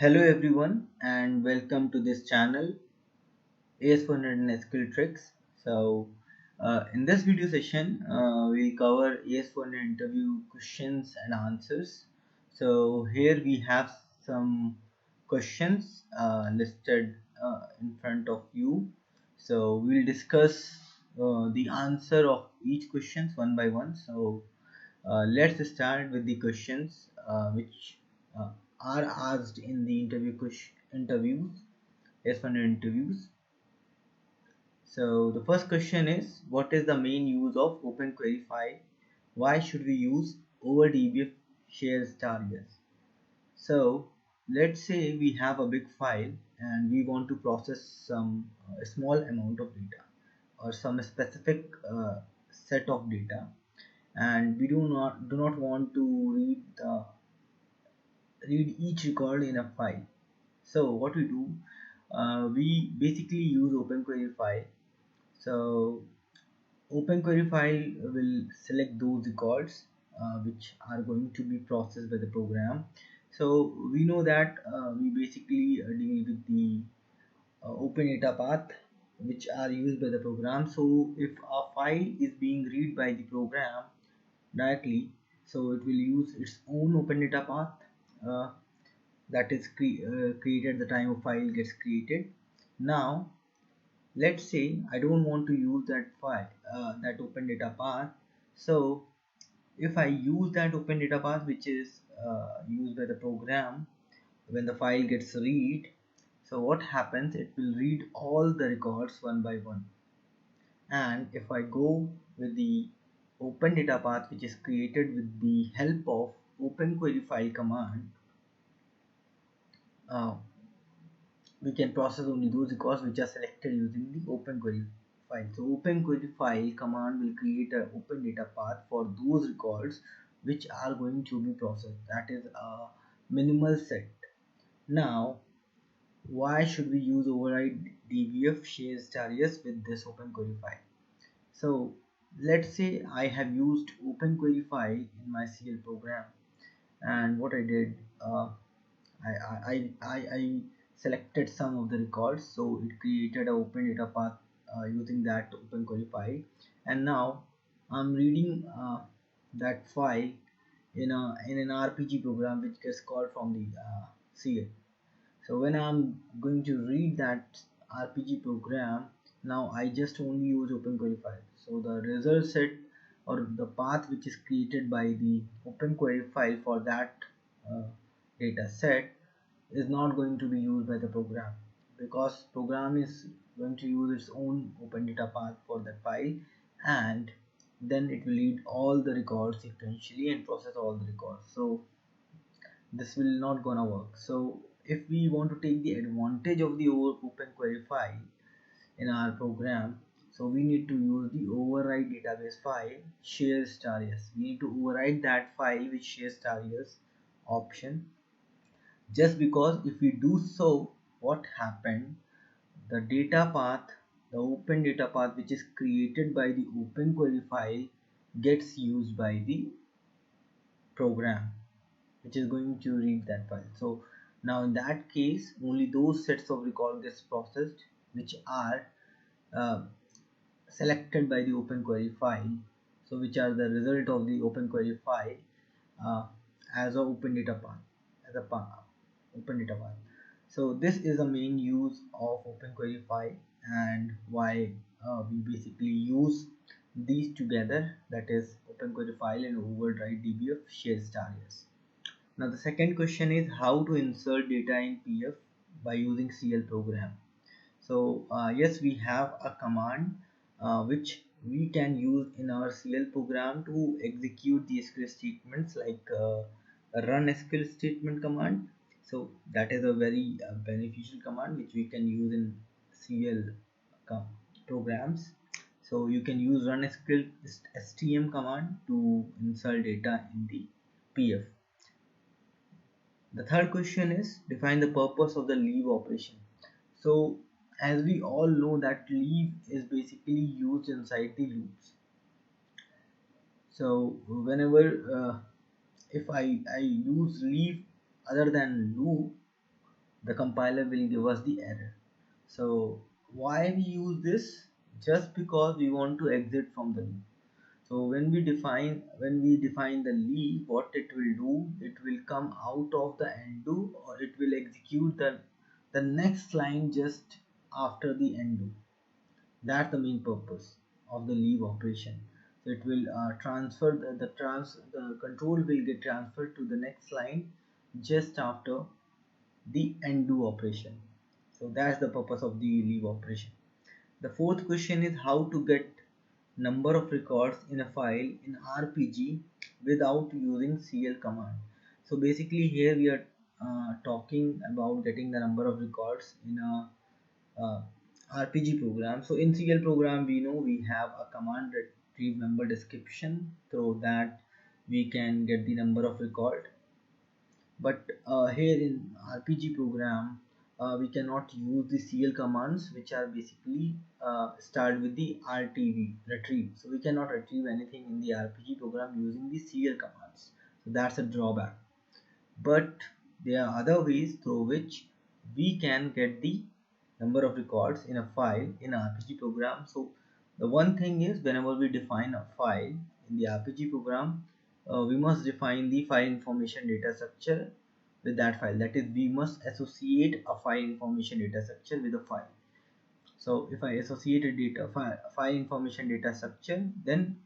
Hello everyone and welcome to this channel AS400 and Skill Tricks. In this video session, we'll cover AS400 interview questions and answers. So here we have some questions listed in front of you. So we'll discuss the answer of each questions one by one. Let's start with the questions which uh, are asked in the interviews, S1 interviews. So the first question is, what is the main use of Open Query file? Why should we use over DBF shares targets? So let's say we have a big file and we want to process some small amount of data or some specific set of data, and we do not want to read each record in a file. So what we do, we basically use Open Query file. So Open Query file will select those records which are going to be processed by the program. So we know that we basically deal with the open data path which are used by the program. So if a file is being read by the program directly, so it will use its own open data path uh, that is created at the time of file gets created. Now let's say I don't want to use that file, that open data path. So if I use that open data path which is used by the program when the file gets read, so what happens, it will read all the records one by one. And if I go with the open data path which is created with the help of open query file command, uh, we can process only those records which are selected using the open query file. So open query file command will create an open data path for those records which are going to be processed. That is a minimal set. Now why should we use override dbf shares targets with this open query file? So let's say I have used open query file in my CL program, and what I did, I selected some of the records, so it created an open data path using that open query file, and now I'm reading that file in an RPG program which gets called from the CL. So when I'm going to read that RPG program, now I just only use open query file. So the result set or the path which is created by the open query file for that uh, data set is not going to be used by the program, because program is going to use its own open data path for that file, and then it will read all the records sequentially and process all the records. So this will not gonna work. So if we want to take the advantage of the open query file in our program, so we need to use the override database file share star yes. We need to override that file with share star yes option, just because if we do so, what happened, the data path, the open data path which is created by the open query file gets used by the program which is going to read that file. So now in that case, only those sets of record gets processed which are uh, selected by the open query file, so which are the result of the open query file uh, as a open data path, as a open data path. So this is the main use of open query file, and why we basically use these together, that is open query file and override dbf shares targets. Now the second question is how to insert data in PF by using CL program. So yes, we have a command which we can use in our CL program to execute the SQL statements, like a run SQL statement command. So that is a very beneficial command which we can use in CL programs. So you can use run SQL STM command to insert data in the PF. The third question is define the purpose of the leave operation. So as we all know that leave is basically used inside the loops. So whenever if I use leave other than loop, the compiler will give us the error. So why we use this? Just because we want to exit from the loop. So when we define the leave, what it will do, it will come out of the undo, or it will execute the next line just after the undo. That's the main purpose of the leave operation. So it will transfer the control will get transferred to the next line just after the undo operation. So that's the purpose of the leave operation. The fourth question is how to get number of records in a file in RPG without using cl command. So basically here we are talking about getting the number of records in a RPG program. So in cl program we know we have a command retrieve member description, through that we can get the number of record. But here in RPG program we cannot use the cl commands, which are basically start with the rtv retrieve. So we cannot retrieve anything in the RPG program using the cl commands. So that's a drawback. But there are other ways through which we can get the number of records in a file in RPG program. So the one thing is, whenever we define a file in the RPG program, we must define the file information data structure with that file. That is, we must associate a file information data structure with a file. So if I associate a file information data structure, then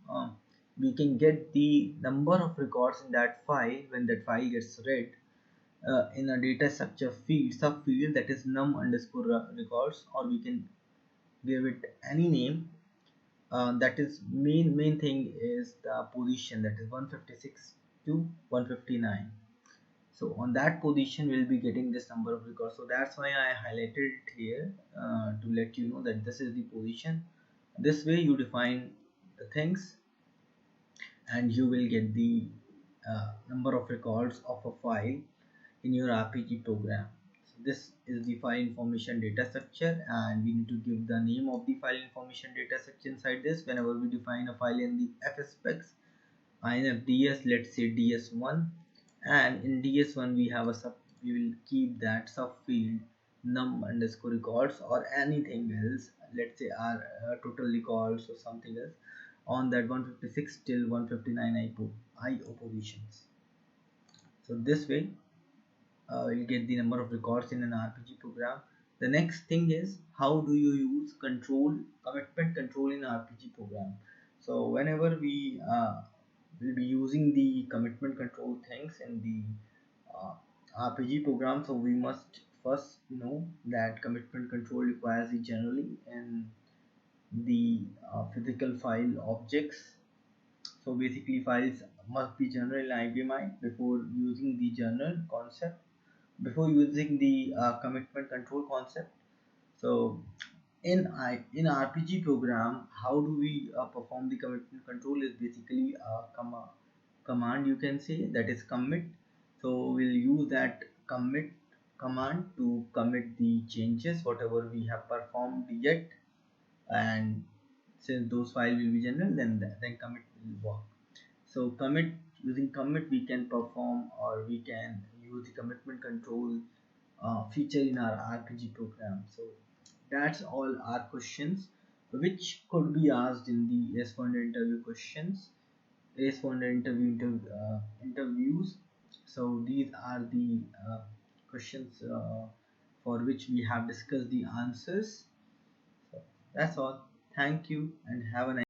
we can get the number of records in that file when that file gets read in a data structure field subfield, that is num underscore records, or we can give it any name. That is main thing is the position, that is 156 to 159. So on that position we'll be getting this number of records. So that's why I highlighted it here to let you know that this is the position. This way you define the things and you will get the number of records of a file in your RPG program. So this is the file information data structure, and we need to give the name of the file information data structure inside this. Whenever we define a file in the fspecs infds, let's say ds1, and in ds1 we have a sub, we will keep that subfield num underscore records or anything else, let's say our total records or something else, on that 156 till 159 IO positions. So this way you'll get the number of records in an RPG program. The next thing is, how do you use commitment control in RPG program? So whenever we will be using the commitment control things in the RPG program, so we must first know that commitment control requires the generally in the physical file objects. So basically files must be general in IBMI before using the general concept, before using the commitment control concept. So in RPG program, how do we perform the commitment control is basically a command, you can say, that is commit. So we'll use that commit command to commit the changes whatever we have performed yet, and since those files will be general, then commit will work. So commit, using commit we can perform, or we can use the commitment control feature in our RPG program. So that's all our questions which could be asked in the responder interview questions, responder interviews. So these are the questions for which we have discussed the answers. So that's all. Thank you and have a nice